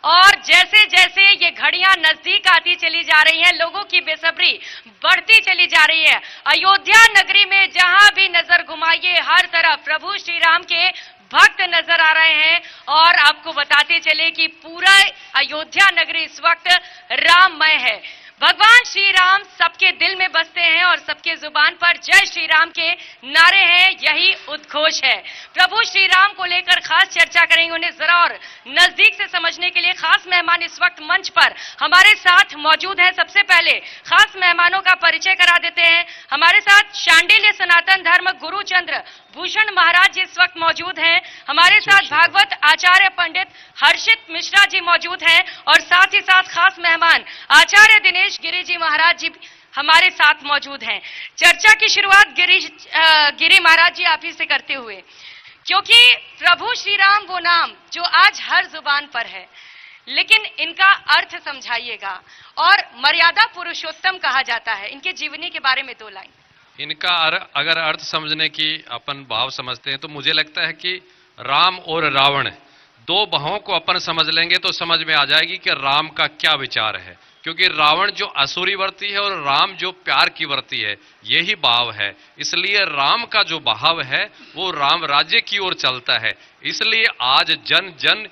और जैसे जैसे ये घड़ियां नजदीक आती चली जा रही हैं, लोगों की बेसब्री बढ़ती चली जा रही है। अयोध्या नगरी में जहां भी नजर घुमाइए, हर तरफ प्रभु श्री राम के भक्त नजर आ रहे हैं। और आपको बताते चले कि पूरा अयोध्या नगरी इस वक्त राममय है। भगवान श्री राम सबके दिल में बसते हैं और सबके जुबान पर जय श्री राम के नारे हैं, यही उद्घोष है। प्रभु श्री राम को लेकर खास चर्चा करेंगे, उन्हें जरा और नजदीक से समझने के लिए खास मेहमान इस वक्त मंच पर हमारे साथ मौजूद हैं। सबसे पहले खास मेहमानों का परिचय करा देते हैं। हमारे साथ शांडिल्य सनातन धर्म गुरु चंद्र भूषण महाराज जी इस वक्त मौजूद हैं। हमारे साथ भागवत आचार्य पंडित हर्षित मिश्रा जी मौजूद हैं और साथ ही साथ खास मेहमान आचार्य दिनेश गिरी जी महाराज जी हमारे साथ मौजूद हैं। चर्चा की शुरुआत गिरी महाराज जी आप ही से करते हुए, क्योंकि प्रभु श्री राम वो नाम जो आज हर जुबान पर है, लेकिन इनका अर्थ समझाइएगा। और मर्यादा पुरुषोत्तम कहा जाता है, इनके जीवनी के बारे में 2 लाइन। इनका अगर अर्थ समझने की अपन भाव समझते हैं तो मुझे लगता है कि राम और रावण 2 भावों को अपन समझ लेंगे तो समझ में आ जाएगी कि राम का क्या विचार है। क्योंकि रावण जो असुरी वर्ती है और राम जो प्यार की वर्ती है, यही भाव है। इसलिए राम का जो भाव है वो राम राज्य की ओर चलता है। इसलिए आज जन जन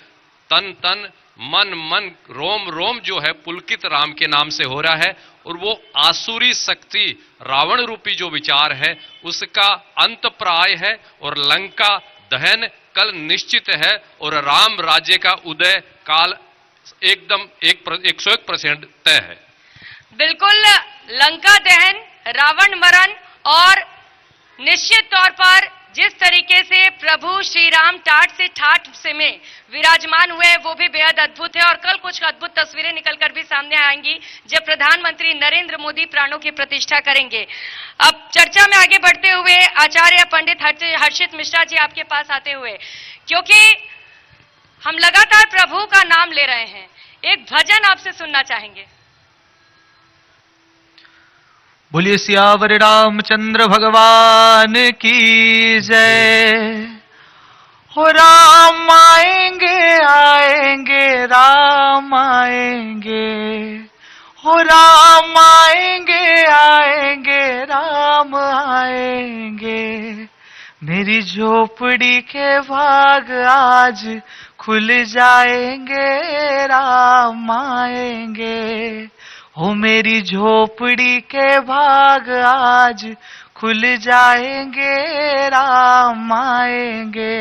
तन तन मन मन रोम रोम जो है पुलकित राम के नाम से हो रहा है। और वो आसुरी शक्ति रावण रूपी जो विचार है उसका अंत प्राय है और लंका दहन कल निश्चित है और राम राज्य का उदय काल एकदम 101% तय है। बिल्कुल, लंका दहन, रावण मरण और निश्चित तौर पर जिस तरीके से प्रभु श्री राम टाट से ठाट से में विराजमान हुए वो भी बेहद अद्भुत है। और कल कुछ अद्भुत तस्वीरें निकलकर भी सामने आएंगी जब प्रधानमंत्री नरेंद्र मोदी प्राणों की प्रतिष्ठा करेंगे। अब चर्चा में आगे बढ़ते हुए आचार्य पंडित हर्षित मिश्रा जी आपके पास आते हुए, क्योंकि हम लगातार प्रभु का नाम ले रहे हैं, एक भजन आपसे सुनना चाहेंगे। बोलिए सियावर रामचंद्र भगवान की जय। हो राम आएंगे आएंगे राम आएंगे, हो राम आएंगे आएंगे राम आएंगे। मेरी झोपड़ी के भाग आज खुल जाएंगे राम आएंगे। हो मेरी झोपड़ी के भाग आज खुल जाएंगे राम आएंगे।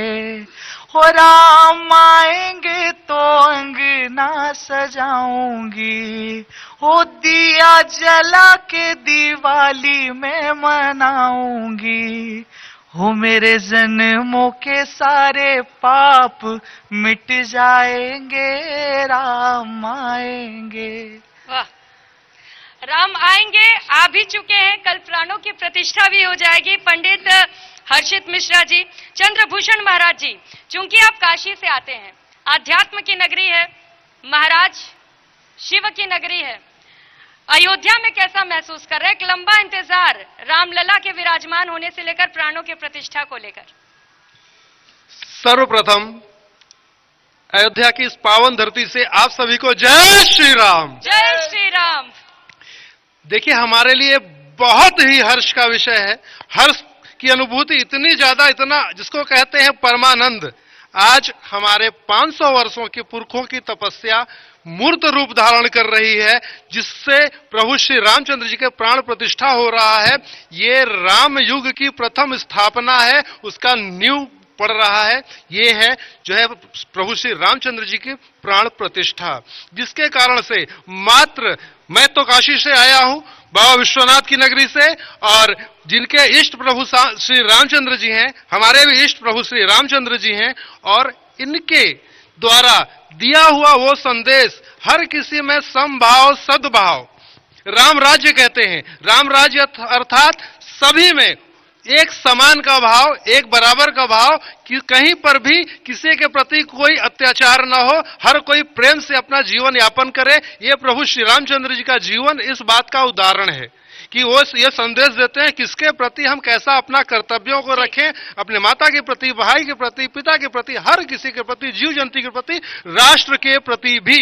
हो राम आएंगे तो अंगना सजाऊंगी, हो दिया जला के दिवाली में मनाऊंगी। हो मेरे जन्मों के सारे पाप मिट जाएंगे राम आएंगे। वाह, राम आएंगे, आ भी चुके हैं, कल प्राणों की प्रतिष्ठा भी हो जाएगी। पंडित हर्षित मिश्रा जी, चंद्रभूषण महाराज जी, चूंकि आप काशी से आते हैं, आध्यात्म की नगरी है, महाराज शिव की नगरी है, अयोध्या में कैसा महसूस कर रहे हैं? एक लंबा इंतजार रामलला के विराजमान होने से लेकर प्राणों की प्रतिष्ठा को लेकर। सर्वप्रथम अयोध्या की इस पावन धरती से आप सभी को जय श्री राम। जय श्री राम। देखिए, हमारे लिए बहुत ही हर्ष का विषय है। हर्ष की अनुभूति इतनी ज्यादा, इतना जिसको कहते हैं परमानंद, आज हमारे 500 वर्षों के पुरखों की तपस्या मूर्त रूप धारण कर रही है, जिससे प्रभु श्री रामचंद्र जी के प्राण प्रतिष्ठा हो रहा है। ये राम युग की प्रथम स्थापना है, उसका नींव पड़ रहा है। ये है जो है प्रभु श्री रामचंद्र जी की प्राण प्रतिष्ठा, जिसके कारण से मात्र मैं तो काशी से आया हूं, बाबा विश्वनाथ की नगरी से, और जिनके इष्ट प्रभु श्री रामचंद्र जी हैं, हमारे भी इष्ट प्रभु श्री रामचंद्र जी हैं, और इनके द्वारा दिया हुआ वो संदेश हर किसी में समभाव सद्भाव, राम राज्य कहते हैं। राम राज्य अर्थात सभी में एक समान का भाव, एक बराबर का भाव, कि कहीं पर भी किसी के प्रति कोई अत्याचार न हो, हर कोई प्रेम से अपना जीवन यापन करे। ये प्रभु श्री रामचंद्र जी का जीवन इस बात का उदाहरण है। कि वो ये संदेश देते हैं किसके प्रति हम कैसा अपना कर्तव्यों को रखें, अपने माता के प्रति, भाई के प्रति, पिता के प्रति, हर किसी के प्रति, जीव जंतु के प्रति, राष्ट्र के प्रति भी।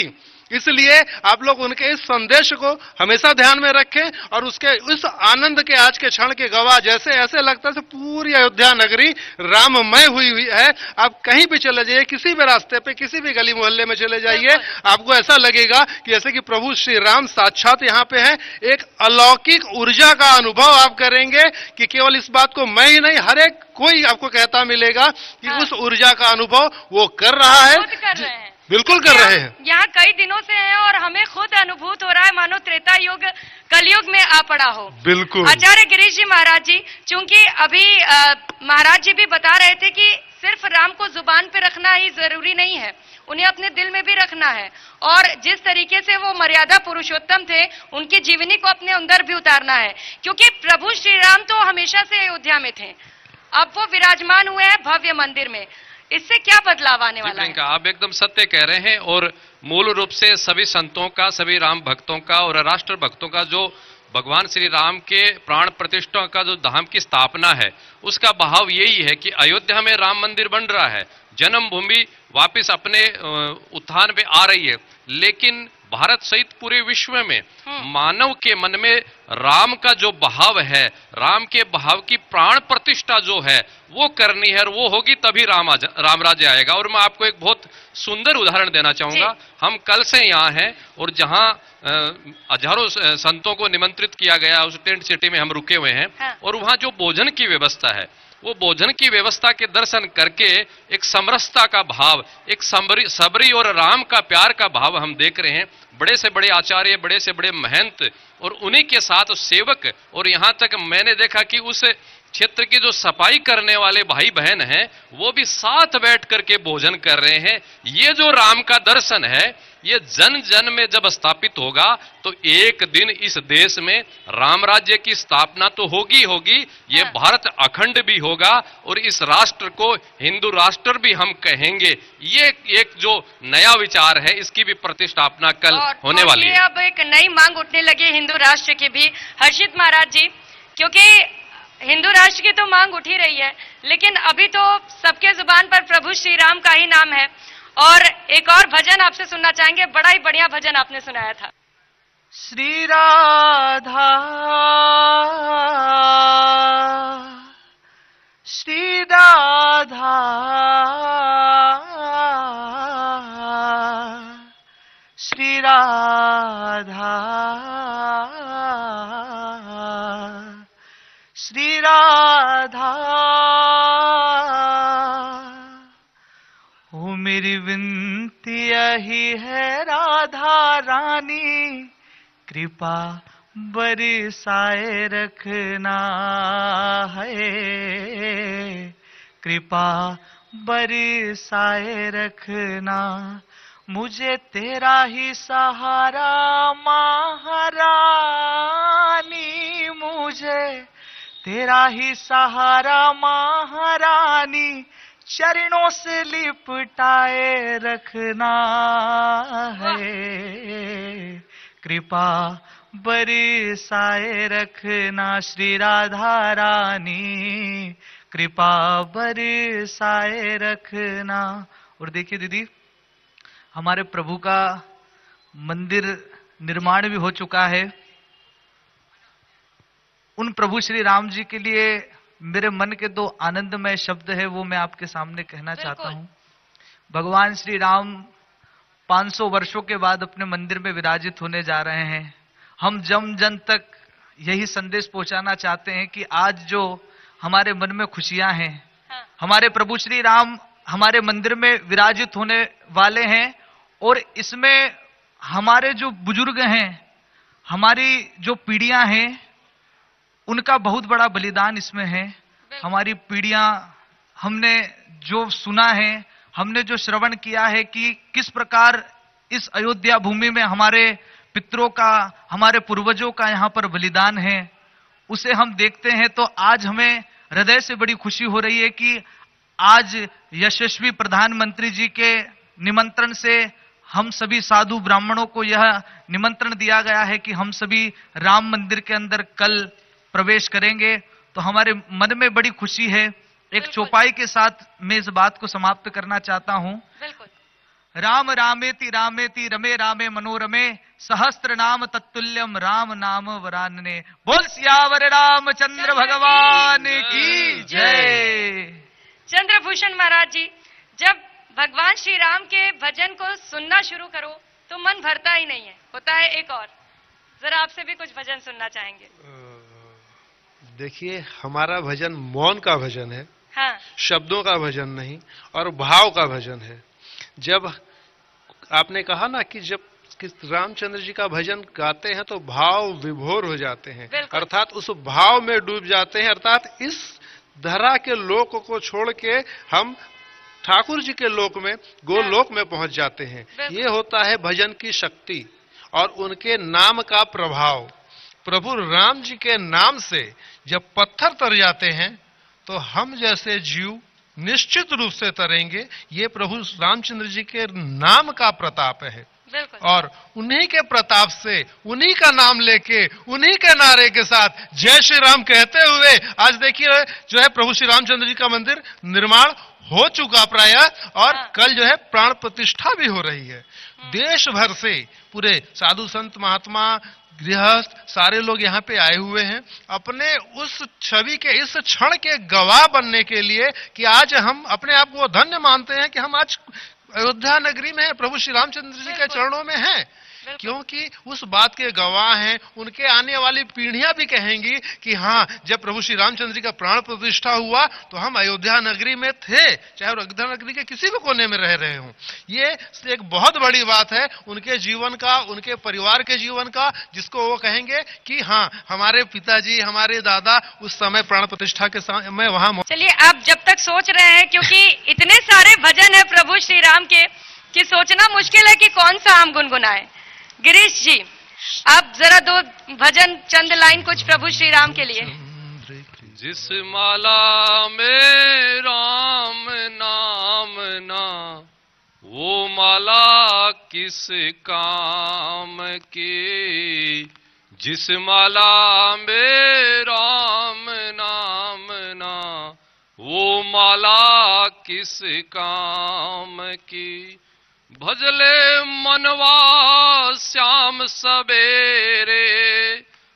इसलिए आप लोग उनके इस संदेश को हमेशा ध्यान में रखें और उसके इस आनंद के आज के क्षण के गवाह जैसे ऐसे लगता है पूरी अयोध्या नगरी राममय हुई है। आप कहीं भी चले जाइए, किसी भी रास्ते पे, किसी भी गली मोहल्ले में चले जाइए, आपको ऐसा लगेगा कि जैसे कि प्रभु श्री राम साक्षात यहाँ पे हैं। एक अलौकिक ऊर्जा का अनुभव आप करेंगे कि केवल इस बात को मैं ही नहीं, हर एक कोई आपको कहता मिलेगा कि उस ऊर्जा का अनुभव वो कर रहा है। बिल्कुल कर रहे हैं। यहाँ कई दिनों से हैं और हमें खुद अनुभूत हो रहा है मानो त्रेता युग कलयुग में आ पड़ा हो। बिल्कुल। आचार्य गिरीश जी महाराज जी, चूंकि अभी महाराज जी भी बता रहे थे कि सिर्फ राम को जुबान पे रखना ही जरूरी नहीं है, उन्हें अपने दिल में भी रखना है। और जिस तरीके से वो मर्यादा पुरुषोत्तम थे, उनकी जीवनी को अपने अंदर भी उतारना है, क्योंकि प्रभु श्री राम तो हमेशा से अयोध्या में थे, अब वो विराजमान हुए हैं भव्य मंदिर में। इससे क्या बदलाव आने वाला है? आप एकदम सत्य कह रहे हैं। और मूल रूप से सभी संतों का, सभी राम भक्तों का और राष्ट्र भक्तों का जो भगवान श्री राम के प्राण प्रतिष्ठा का जो धाम की स्थापना है, उसका भाव यही है कि अयोध्या में राम मंदिर बन रहा है, जन्मभूमि वापस अपने उत्थान में आ रही है। लेकिन भारत सहित पूरे विश्व में मानव के मन में राम का जो भाव है, राम के भाव की प्राण प्रतिष्ठा जो है वो करनी है, और वो होगी तभी राम राज्य आएगा। और मैं आपको एक बहुत सुंदर उदाहरण देना चाहूंगा। हम कल से यहाँ हैं और जहाँ हजारों संतों को निमंत्रित किया गया, उस टेंट सिटी में हम रुके हुए हैं। और वहाँ जो भोजन की व्यवस्था है, वो भोजन की व्यवस्था के दर्शन करके एक समरसता का भाव, एक सबरी और राम का प्यार का भाव हम देख रहे हैं। बड़े से बड़े आचार्य, बड़े से बड़े महंत और उन्हीं के साथ सेवक, और यहां तक मैंने देखा कि उस क्षेत्र की जो सफाई करने वाले भाई बहन हैं, वो भी साथ बैठ करके भोजन कर रहे हैं। ये जो राम का दर्शन है, ये जन जन में जब स्थापित होगा तो एक दिन इस देश में राम राज्य की स्थापना तो होगी होगी, ये भारत अखंड भी होगा और इस राष्ट्र को हिंदू राष्ट्र भी हम कहेंगे। ये एक जो नया विचार है, इसकी भी प्रतिष्ठापना कल होने वाली है। अब एक नई मांग उठने लगी हिंदू राष्ट्र की भी। हर्षित महाराज जी, क्योंकि हिंदू राष्ट्र की तो मांग उठ ही रही है, लेकिन अभी तो सबके जुबान पर प्रभु श्री राम का ही नाम है। और एक और भजन आपसे सुनना चाहेंगे, बड़ा ही बढ़िया भजन आपने सुनाया था। श्री राधा श्री राधा श्री राधा श्री राधा, ओ मेरी विनती यही है राधा रानी, कृपा बरसाए रखना है, कृपा बरसाए रखना। मुझे तेरा ही सहारा महारानी, मुझे तेरा ही सहारा महारानी, चरणों से लिपटाए रखना है, कृपा बरसाए रखना। श्री राधा रानी कृपा बरसाए रखना। और देखिए दीदी, हमारे प्रभु का मंदिर निर्माण भी हो चुका है। उन प्रभु श्री राम जी के लिए मेरे मन के दो आनंदमय शब्द है, वो मैं आपके सामने कहना चाहता हूं। भगवान श्री राम 500 वर्षों के बाद अपने मंदिर में विराजित होने जा रहे हैं। हम जन जन तक यही संदेश पहुंचाना चाहते हैं कि आज जो हमारे मन में खुशियां हैं, हमारे प्रभु श्री राम हमारे मंदिर में विराजित होने वाले हैं, और इसमें हमारे जो बुजुर्ग हैं, हमारी जो पीढ़ियां हैं, उनका बहुत बड़ा बलिदान इसमें है। हमारी पीढ़ियां, हमने जो सुना है, हमने जो श्रवण किया है कि किस प्रकार इस अयोध्या भूमि में हमारे पितरों का, हमारे पूर्वजों का यहाँ पर बलिदान है, उसे हम देखते हैं तो आज हमें हृदय से बड़ी खुशी हो रही है कि आज यशस्वी प्रधानमंत्री जी के निमंत्रण से हम सभी साधु ब्राह्मणों को यह निमंत्रण दिया गया है कि हम सभी राम मंदिर के अंदर कल प्रवेश करेंगे, तो हमारे मन में बड़ी खुशी है। एक चौपाई के साथ मैं इस बात को समाप्त करना चाहता हूं। बिल्कुल। राम रामेति रामेति रमे रामे मनोरमे सहस्त्र नाम तत्तुल्यम राम नाम वरानने। बोल सियावर रामचंद्र भगवान की जय। चंद्रभूषण महाराज जी, जब भगवान श्री राम के भजन को सुनना शुरू करो तो मन भरता ही नहीं है, होता है एक और। जरा आपसे भी कुछ भजन सुनना चाहेंगे। देखिए, हमारा भजन मौन का भजन है, हाँ। शब्दों का भजन नहीं, और भाव का भजन है। जब आपने कहा ना कि जब रामचंद्र जी का भजन गाते हैं तो भाव विभोर हो जाते हैं, अर्थात उस भाव में डूब जाते हैं, अर्थात इस धरा के लोक को छोड़ के हम ठाकुर जी के लोक में, गोलोक में पहुंच जाते हैं। ये होता है भजन की शक्ति और उनके नाम का प्रभाव। प्रभु राम जी के नाम से जब पत्थर तर जाते हैं तो हम जैसे जीव निश्चित रूप से तरेंगे। ये प्रभु रामचंद्र जी के नाम का प्रताप है, और उन्हीं के प्रताप से, उन्हीं का नाम लेके, उन्हीं के नारे के साथ जय श्री राम कहते हुए आज देखिए जो है प्रभु श्री रामचंद्र जी का मंदिर निर्माण हो चुका प्राय, और कल जो है प्राण प्रतिष्ठा भी हो रही है। देश भर से पूरे साधु संत महात्मा गृहस्थ सारे लोग यहाँ पे आए हुए हैं अपने उस छवि के, इस क्षण के गवाह बनने के लिए कि आज हम अपने आप को धन्य मानते हैं कि हम आज अयोध्या नगरी में हैं, प्रभु श्री रामचंद्र जी के चरणों में हैं, क्योंकि उस बात के गवाह हैं। उनके आने वाली पीढ़ियां भी कहेंगी कि हाँ, जब प्रभु श्री रामचंद्र जी का प्राण प्रतिष्ठा हुआ तो हम अयोध्या नगरी में थे, चाहे अयोध्या नगरी के किसी भी कोने में रह रहे हों। ये एक बहुत बड़ी बात है उनके जीवन का, उनके परिवार के जीवन का, जिसको वो कहेंगे कि हाँ, हमारे पिताजी, हमारे दादा उस समय प्राण प्रतिष्ठा के समय वहां। चलिए, आप जब तक सोच रहे हैं, क्योंकि इतने सारे भजन है प्रभु श्री राम के कि सोचना मुश्किल है कि कौन सा हम गुनगुनाए। गिरीश जी, आप जरा दो भजन, चंद लाइन कुछ प्रभु श्री राम के लिए। जिस माला में राम नाम ना, वो माला किस काम की। जिस माला में राम नाम ना, वो माला किस काम की। भजले मनवा श्याम सवेरे,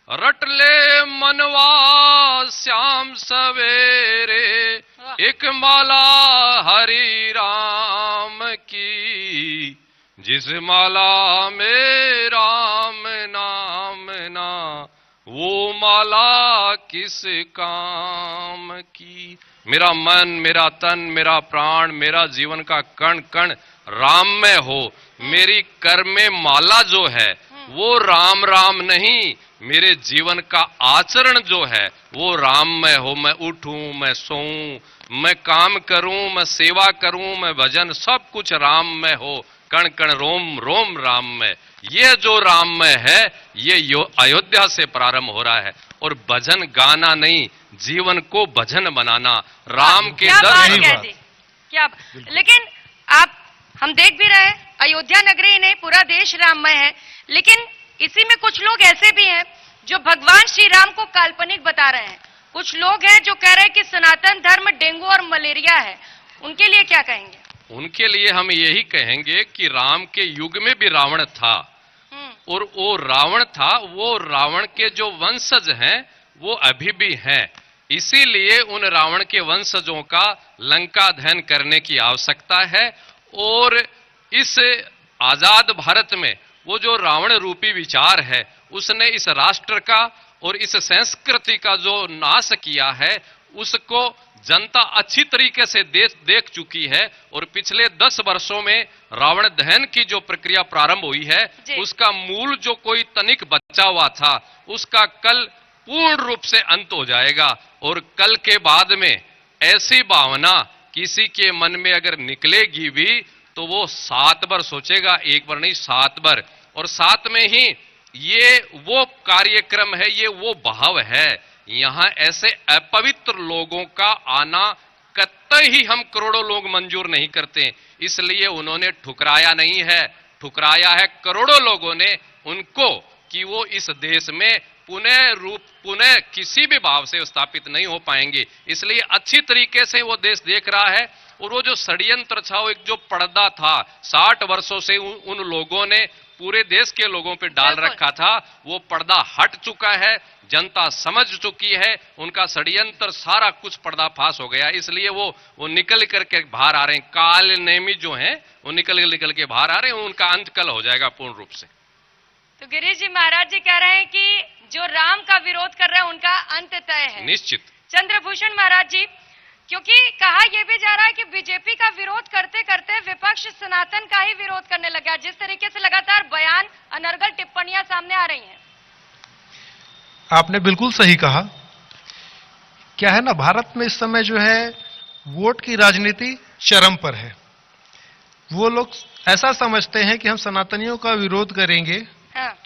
रटले मनवा श्याम सवेरे, एक माला हरि राम की। जिस माला में राम नाम ना, वो माला किस काम की। मेरा मन, मेरा तन, मेरा प्राण, मेरा जीवन का कण कण राम में हो। मेरी कर में माला जो है वो राम राम नहीं, मेरे जीवन का आचरण जो है वो राम में हो। मैं उठूं, मैं सोऊं, मैं काम करूं, मैं सेवा करूं, मैं भजन, सब कुछ राम में हो। कण कण रोम रोम राम में। ये जो राम में है, ये अयोध्या से प्रारंभ हो रहा है। और भजन गाना नहीं, जीवन को भजन बनाना, राम के दर। क्या लेकिन आप, हम देख भी रहे हैं अयोध्या नगरी नहीं, पूरा देश राममय है, लेकिन इसी में कुछ लोग ऐसे भी हैं जो भगवान श्री राम को काल्पनिक बता रहे हैं। कुछ लोग हैं जो कह रहे हैं कि सनातन धर्म डेंगू और मलेरिया है। उनके लिए क्या कहेंगे? उनके लिए हम यही कहेंगे कि राम के युग में भी रावण था, और वो रावण था, वो रावण के जो वंशज हैं वो अभी भी हैं। इसीलिए उन रावण के वंशजों का लंका दहन करने की आवश्यकता है। और इस आजाद भारत में वो जो रावण रूपी विचार है, उसने इस राष्ट्र का और इस संस्कृति का जो नाश किया है, उसको जनता अच्छी तरीके से देख चुकी है। और पिछले 10 वर्षों में रावण दहन की जो प्रक्रिया प्रारंभ हुई है, उसका मूल जो कोई तनिक बचा हुआ था, उसका कल पूर्ण रूप से अंत हो जाएगा। और कल के बाद में ऐसी भावना किसी के मन में अगर निकलेगी भी तो वो 7 बार सोचेगा, एक बार नहीं 7 बार। और साथ में ही ये वो कार्यक्रम है, ये वो भाव है। यहां ऐसे अपवित्र लोगों का आना कतई ही हम करोड़ों लोग मंजूर नहीं करते, इसलिए उन्होंने ठुकराया नहीं है। ठुकराया है करोड़ों लोगों ने उनको कि वो इस देश में पुनः किसी भी भाव से स्थापित नहीं हो पाएंगे। इसलिए अच्छी तरीके से वो देश देख रहा है और वो जो षड्यंत्र था, वो एक जो पर्दा था 60 वर्षों से उन लोगों ने पूरे देश के लोगों पे डाल रखा था, वो पर्दा हट चुका है, जनता समझ चुकी है, उनका षड्यंत्र सारा कुछ पर्दाफाश हो गया। इसलिए वो निकल करके बाहर आ रहे हैं, काल नेमी जो हैं वो निकल के बाहर आ रहे हैं, उनका अंत कल हो जाएगा पूर्ण रूप से। तो गिरीश जी, महाराज जी कह रहे हैं कि जो राम का विरोध कर रहे हैं उनका अंत तय है। निश्चित। चंद्रभूषण महाराज जी, क्योंकि कहा यह भी जा रहा है कि बीजेपी का विरोध करते करते विपक्ष सनातन का ही विरोध करने लगा, जिस तरीके से लगातार बयान, अनर्गल टिप्पणियां सामने आ रही हैं। आपने बिल्कुल सही कहा। क्या है ना, भारत में इस समय जो है वोट की राजनीति चरम पर है। वो लोग ऐसा समझते हैं कि हम सनातनियों का विरोध करेंगे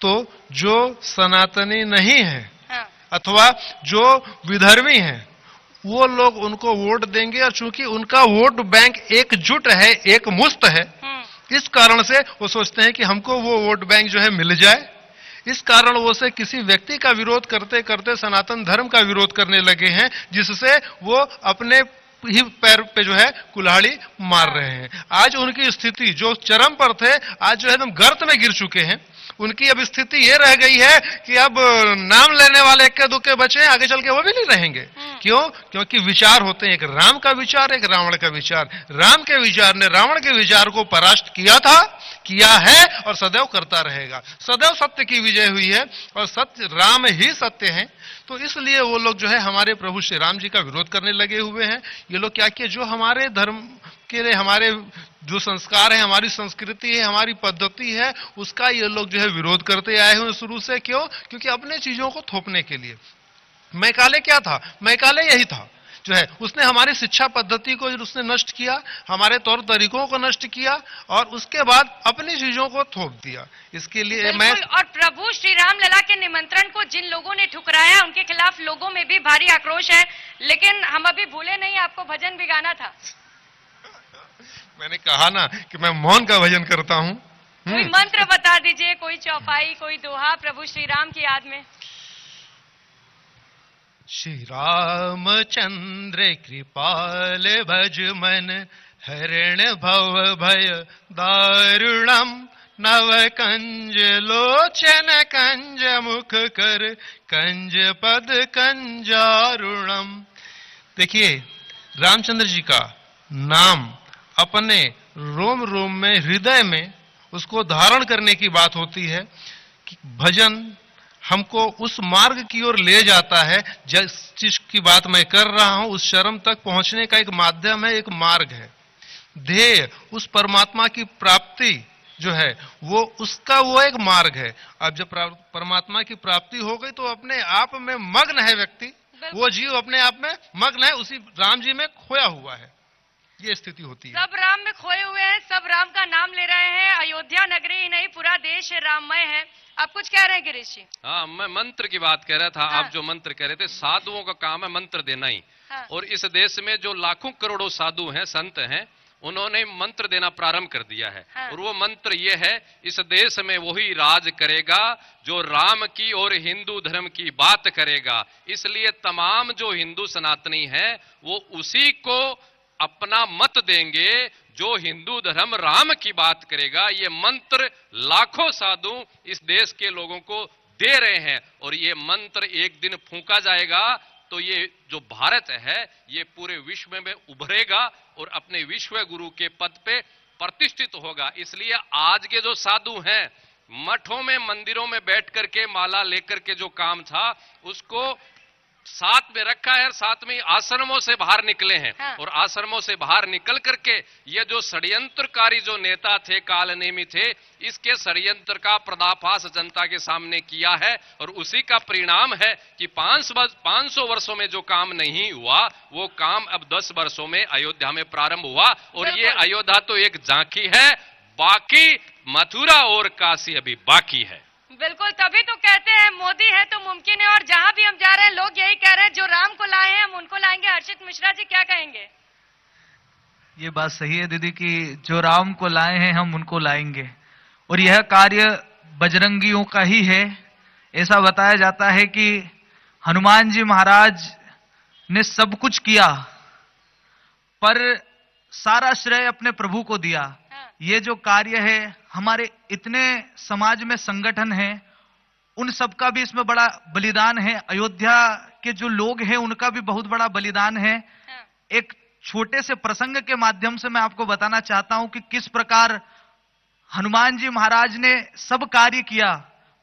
तो जो सनातनी नहीं है अथवा जो विधर्मी हैं वो लोग उनको वोट देंगे, और चूंकि उनका वोट बैंक एकजुट है, एक मुश्त है, इस कारण से वो सोचते हैं कि हमको वो वोट बैंक जो है मिल जाए। इस कारण वो से किसी व्यक्ति का विरोध करते करते सनातन धर्म का विरोध करने लगे हैं, जिससे वो अपने ही पैर पे जो है कुल्हाड़ी मार रहे हैं। आज उनकी स्थिति जो चरम पर थे, आज जो है एकदम गर्त में गिर चुके हैं। उनकी अब स्थिति ये रह गई है कि अब नाम लेने वाले इक्के दुक्के बचे, आगे चल के वो भी नहीं रहेंगे। क्यों? क्योंकि विचार होते हैं, एक राम का विचार, एक रावण का विचार। राम के विचार ने रावण के विचार को परास्त किया था, किया है और सदैव करता रहेगा। सदैव सत्य की विजय हुई है और सत्य, राम ही सत्य है। तो इसलिए वो लोग जो है हमारे प्रभु श्री राम जी का विरोध करने लगे हुए हैं। ये लोग क्या किए, जो हमारे धर्म के लिए, हमारे जो संस्कार है, हमारी संस्कृति है, हमारी पद्धति है, उसका ये लोग जो है विरोध करते आए हुए शुरू से। क्यों? क्योंकि अपने चीजों को थोपने के लिए। मैकाले क्या था? मैकाले यही था जो है, उसने हमारी शिक्षा पद्धति को उसने नष्ट किया, हमारे तौर तरीकों को नष्ट किया और उसके बाद अपनी चीजों को थोप दिया। इसके लिए मैं, और प्रभु श्री राम लला के निमंत्रण को जिन लोगों ने ठुकराया, उनके खिलाफ लोगों में भी भारी आक्रोश है। लेकिन हम अभी भूले नहीं, आपको भजन भी गाना था। मैंने कहा ना कि मैं मौन का भजन करता हूं। कोई मंत्र बता दीजिए, कोई चौपाई, कोई दोहा प्रभु श्री राम की याद में। श्री रामचंद्र कृपाल भज मन, हरण भव भय दारुणम, नव कंज लोचन कंज मुख कर, कंज पद कंजारुणम। देखिए, रामचंद्र जी का नाम अपने रोम रोम में, हृदय में उसको धारण करने की बात होती है कि भजन हमको उस मार्ग की ओर ले जाता है। जिस चीज की बात मैं कर रहा हूं, उस शर्म तक पहुंचने का एक माध्यम है, एक मार्ग है। ध्येय, उस परमात्मा की प्राप्ति जो है वो उसका वो एक मार्ग है। अब जब परमात्मा की प्राप्ति हो गई तो अपने आप में मग्न है व्यक्ति, वो जीव अपने आप में मग्न है, उसी राम जी में खोया हुआ है। ये स्थिति होती है। सब राम में खोए हुए हैं, सब राम का नाम ले रहे हैं। अयोध्या नगरी ही नहीं, पूरा देश राममय है। आप कुछ कह रहे हैं गिरीश जी? हाँ, मैं मंत्र की बात कह रहा था। आप जो मंत्र कह रहे थे, साधुओं का काम है मंत्र देना ही। और इस देश में जो लाखों करोड़ों साधु हैं, संत हैं, उन्होंने मंत्र देना प्रारंभ कर दिया है। और वो मंत्र ये है, इस देश में वही राज करेगा जो राम की और हिंदू धर्म की बात करेगा। इसलिए तमाम जो हिंदू सनातनी हैं वो उसी को अपना मत देंगे जो हिंदू धर्म राम की बात करेगा। ये मंत्र लाखों साधु इस देश के लोगों को दे रहे हैं और ये मंत्र एक दिन फूंका जाएगा तो ये जो भारत है ये पूरे विश्व में उभरेगा और अपने विश्व गुरु के पद पे प्रतिष्ठित होगा। इसलिए आज के जो साधु हैं, मठों में, मंदिरों में बैठ करके माला लेकर के जो काम था उसको साथ में रखा है, साथ में आश्रमों से बाहर निकले हैं। और आश्रमों से बाहर निकल करके ये जो षड्यंत्रकारी जो नेता थे, कालनेमी थे, इसके षड्यंत्र का पर्दाफाश जनता के सामने किया है। और उसी का परिणाम है कि 500 वर्षों में जो काम नहीं हुआ वो काम अब 10 वर्षों में अयोध्या में प्रारंभ हुआ। और ये अयोध्या तो एक झांकी है, बाकी मथुरा और काशी अभी बाकी है। बिल्कुल, तभी तो कहते हैं मोदी है तो मुमकिन है। और जहां भी हम जा रहे हैं लोग यही कह रहे हैं, जो राम को लाए हैं हम उनको लाएंगे। हर्षित मिश्रा जी क्या कहेंगे? ये बात सही है दीदी कि जो राम को लाए हैं हम उनको लाएंगे। और यह कार्य बजरंगियों का ही है। ऐसा बताया जाता है कि हनुमान जी महाराज ने सब कुछ किया, पर सारा श्रेय अपने प्रभु को दिया। ये जो कार्य है, हमारे इतने समाज में संगठन है, उन सबका भी इसमें बड़ा बलिदान है। अयोध्या के जो लोग हैं उनका भी बहुत बड़ा बलिदान है। एक छोटे से प्रसंग के माध्यम से मैं आपको बताना चाहता हूं कि किस प्रकार हनुमान जी महाराज ने सब कार्य किया,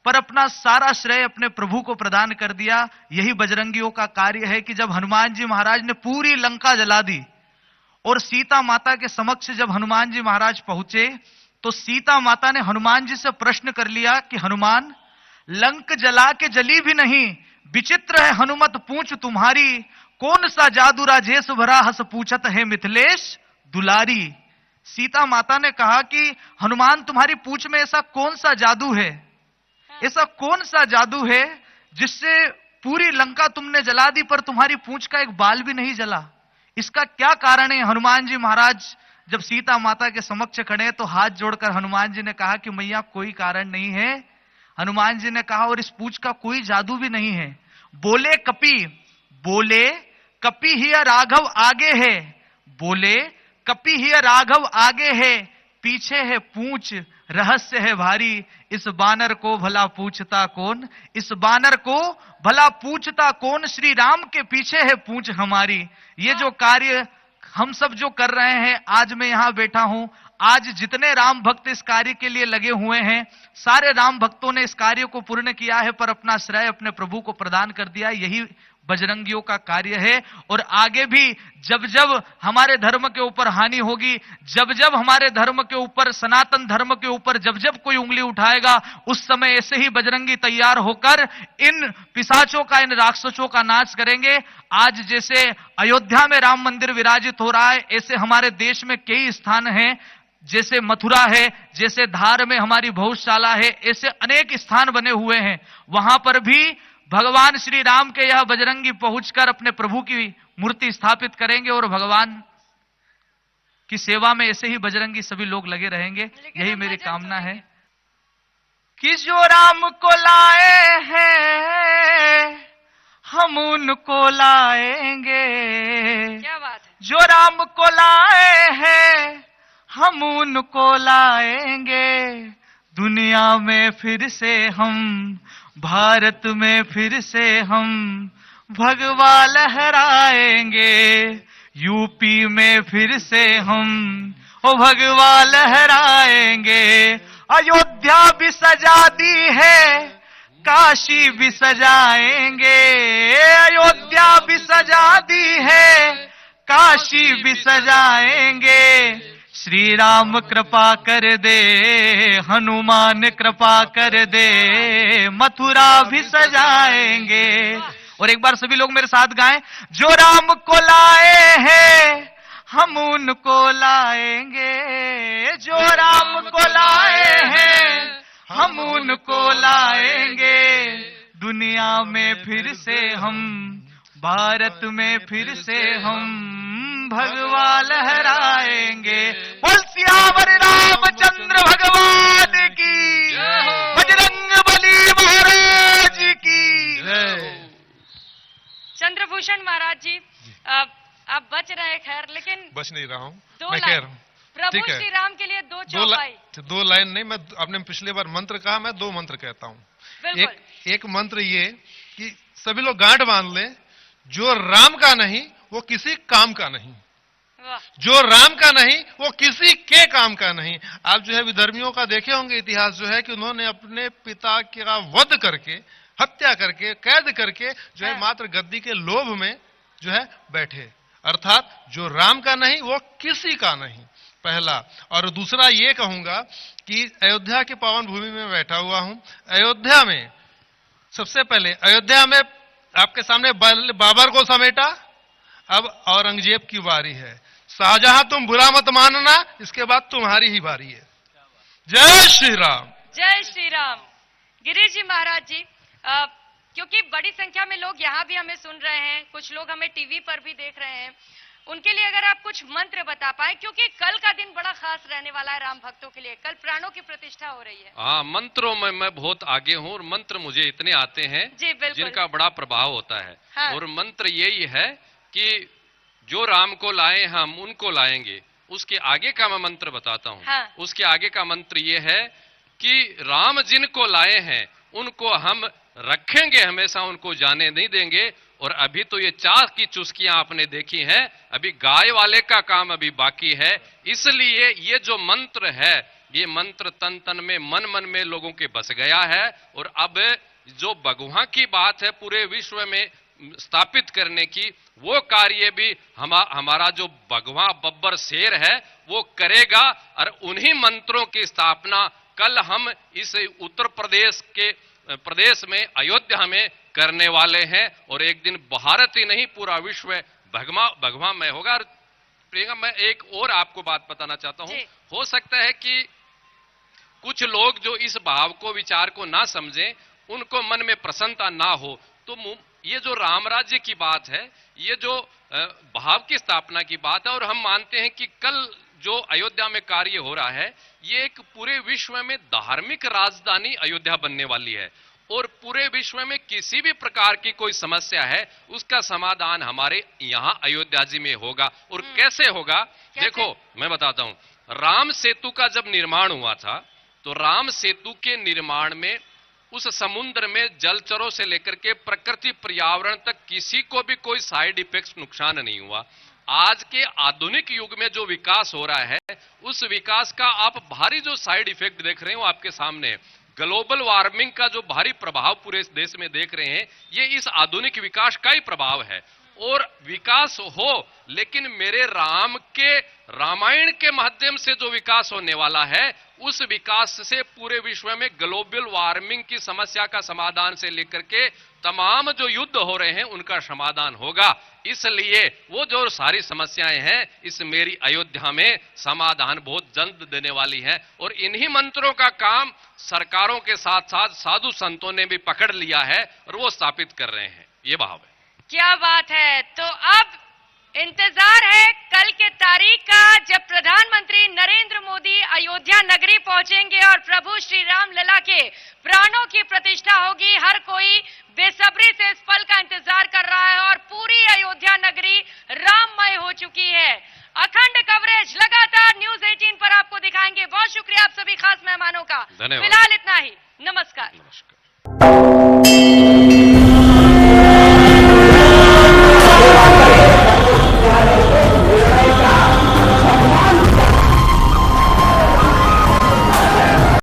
पर अपना सारा श्रेय अपने प्रभु को प्रदान कर दिया। यही बजरंगियों का कार्य है कि जब हनुमान जी महाराज ने पूरी लंका जला दी और सीता माता के समक्ष जब हनुमान जी महाराज पहुंचे, तो सीता माता ने हनुमान जी से प्रश्न कर लिया कि हनुमान, लंक जला के जली भी नहीं, विचित्र है हनुमत पूछ तुम्हारी, कौन सा जादू राजेश भरा हस पूछत है मिथिलेश दुलारी। सीता माता ने कहा कि हनुमान, तुम्हारी पूछ में ऐसा कौन सा जादू है, ऐसा कौन सा जादू है जिससे पूरी लंका तुमने जला दी पर तुम्हारी पूंछ का एक बाल भी नहीं जला, इसका क्या कारण है। हनुमान जी महाराज जब सीता माता के समक्ष खड़े तो हाथ जोड़कर हनुमान जी ने कहा कि मैया कोई कारण नहीं है। हनुमान जी ने कहा और इस पूंछ का कोई जादू भी नहीं है। बोले कपि ही राघव आगे है, बोले कपि ही राघव आगे है, पीछे है पूंछ रहस्य है भारी, इस बानर को भला पूछता कौन, इस बानर को भला पूछता कौन, श्री राम के पीछे है पूंछ हमारी। ये जो कार्य हम सब जो कर रहे हैं, आज मैं यहां बैठा हूं, आज जितने राम भक्त इस कार्य के लिए लगे हुए हैं, सारे राम भक्तों ने इस कार्य को पूर्ण किया है, पर अपना श्रेय अपने प्रभु को प्रदान कर दिया। यही बजरंगियों का कार्य है। और आगे भी जब जब हमारे धर्म के ऊपर हानि होगी, जब जब हमारे धर्म के ऊपर, सनातन धर्म के ऊपर जब जब कोई उंगली उठाएगा, उस समय ऐसे ही बजरंगी तैयार होकर इन पिशाचों का, इन राक्षसों का नाश करेंगे। आज जैसे अयोध्या में राम मंदिर विराजित हो रहा है, ऐसे हमारे देश में कई स्थान हैं, जैसे मथुरा है, जैसे धार में हमारी बहुशाला है, ऐसे अनेक स्थान बने हुए हैं। वहां पर भी भगवान श्री राम के यह बजरंगी पहुंचकर अपने प्रभु की मूर्ति स्थापित करेंगे और भगवान की सेवा में ऐसे ही बजरंगी सभी लोग लगे रहेंगे। यही मेरी कामना है कि जो राम को लाए हैं हम उनको लाएंगे, क्या बात है। जो राम को लाए हैं हम उनको लाएंगे, दुनिया में फिर से हम, भारत में फिर से हम भगवा लहराएंगे, यूपी में फिर से हम ओ भगवा लहराएंगे। अयोध्या भी सजा दी है, काशी भी सजाएंगे, अयोध्या भी सजा दी है, काशी भी सजाएंगे। श्री राम कृपा कर दे, हनुमान कृपा कर दे, मथुरा भी सजाएंगे। और एक बार सभी लोग मेरे साथ गाएं, जो राम को लाए हैं हम उनको लाएंगे, जो राम को लाए हैं हम उनको लाएंगे, दुनिया में फिर से हम, भारत में फिर से हम भगवा लहराएंगे। बोल सियावर रामचंद्र भगवान की, बजरंगबली महाराज की। चंद्रभूषण महाराज जी, आप बच रहे हैं, खैर, लेकिन बच नहीं रहा हूँ, दो मैं कह रहा हूँ प्रभु श्री राम के लिए दो लाइन नहीं, मैं आपने पिछली बार मंत्र कहा, मैं दो मंत्र कहता हूँ। एक मंत्र ये कि सभी लोग गांठ बांध लें, जो राम का नहीं वो किसी काम का नहीं, जो राम का नहीं वो किसी के काम का नहीं। आप जो है विधर्मियों का देखे होंगे इतिहास, जो है कि उन्होंने अपने पिता का वध करके, हत्या करके, कैद करके जो है मात्र गद्दी के लोभ में जो है बैठे। अर्थात जो राम का नहीं वो किसी का नहीं, पहला। और दूसरा ये कहूंगा कि अयोध्या की पावन भूमि में बैठा हुआ हूं। अयोध्या में सबसे पहले, अयोध्या में आपके सामने बाबर को समेटा, अब औरंगजेब की बारी है। शाहजहां तुम बुरा मत मानना, इसके बाद तुम्हारी ही बारी है। जय श्री राम, जय श्री राम। गिरीश जी महाराज जी, क्योंकि बड़ी संख्या में लोग यहाँ भी हमें सुन रहे हैं, कुछ लोग हमें टीवी पर भी देख रहे हैं, उनके लिए अगर आप कुछ मंत्र बता पाए, क्योंकि कल का दिन बड़ा खास रहने वाला है राम भक्तों के लिए, कल प्राणों की प्रतिष्ठा हो रही है। हाँ, मंत्रों में मैं बहुत आगे हूँ और मंत्र मुझे इतने आते हैं जी बिल्कुल। जिनका बड़ा प्रभाव होता है। हाँ। और मंत्र यही है कि जो राम को लाए हम उनको लाएंगे। उसके आगे का मैं मंत्र बताता हूँ। हाँ। उसके आगे का मंत्र ये है कि राम जिनको लाए हैं उनको हम रखेंगे हमेशा, उनको जाने नहीं देंगे। और अभी तो ये चाह की चुस्कियां आपने देखी हैं, अभी गाय वाले का काम अभी बाकी है। इसलिए ये जो मंत्र है, ये मंत्र तन तन में मन मन में लोगों के बस गया है। और अब जो भगवान की बात है पूरे विश्व में स्थापित करने की, वो कार्य भी हमारा जो भगवान बब्बर शेर है वो करेगा। और उन्हीं मंत्रों की स्थापना कल हम इस उत्तर प्रदेश में अयोध्या में करने वाले हैं। और एक दिन भारत ही नहीं पूरा विश्व भगवान में होगा। और प्रियंका, मैं एक और आपको बात बताना चाहता हूं। हो सकता है कि कुछ लोग जो इस भाव को विचार को ना समझें, उनको मन में प्रसन्नता ना हो, तो ये जो राम राज्य की बात है, ये जो भाव की स्थापना की बात है, और हम मानते हैं कि कल जो अयोध्या में कार्य हो रहा है, ये एक पूरे विश्व में धार्मिक राजधानी अयोध्या बनने वाली है। और पूरे विश्व में किसी भी प्रकार की कोई समस्या है, उसका समाधान हमारे यहाँ अयोध्या जी में होगा। और कैसे होगा, देखो मैं बताता हूं। राम सेतु का जब निर्माण हुआ था, तो राम सेतु के निर्माण में उस समुद्र में जलचरों से लेकर के प्रकृति पर्यावरण तक किसी को भी कोई साइड इफेक्ट्स नुकसान नहीं हुआ। आज के आधुनिक युग में जो विकास हो रहा है, उस विकास का आप भारी जो साइड इफेक्ट देख रहे हो आपके सामने, ग्लोबल वार्मिंग का जो भारी प्रभाव पूरे देश में देख रहे हैं, ये इस आधुनिक विकास का ही प्रभाव है। और विकास हो, लेकिन मेरे राम के रामायण के माध्यम से जो विकास होने वाला है, उस विकास से पूरे विश्व में ग्लोबल वार्मिंग की समस्या का समाधान से लेकर के तमाम जो युद्ध हो रहे हैं उनका समाधान होगा। इसलिए वो जो सारी समस्याएं हैं, इस मेरी अयोध्या में समाधान बहुत जल्द देने वाली है। और इन्हीं मंत्रों का काम सरकारों के साथ साथ साधु संतों ने भी पकड़ लिया है और वो स्थापित कर रहे हैं। ये भाव है। क्या बात है। तो अब इंतजार है कल के तारीख का, जब प्रधानमंत्री नरेंद्र मोदी अयोध्या नगरी पहुंचेंगे और प्रभु श्री राम लला के प्राणों की प्रतिष्ठा होगी। हर कोई बेसब्री से इस पल का इंतजार कर रहा है और पूरी अयोध्या नगरी राममय हो चुकी है। अखंड कवरेज लगातार न्यूज़ 18 पर आपको दिखाएंगे। बहुत शुक्रिया आप सभी खास मेहमानों का। धन्यवाद। फिलहाल इतना ही। नमस्कार। नमस्कार।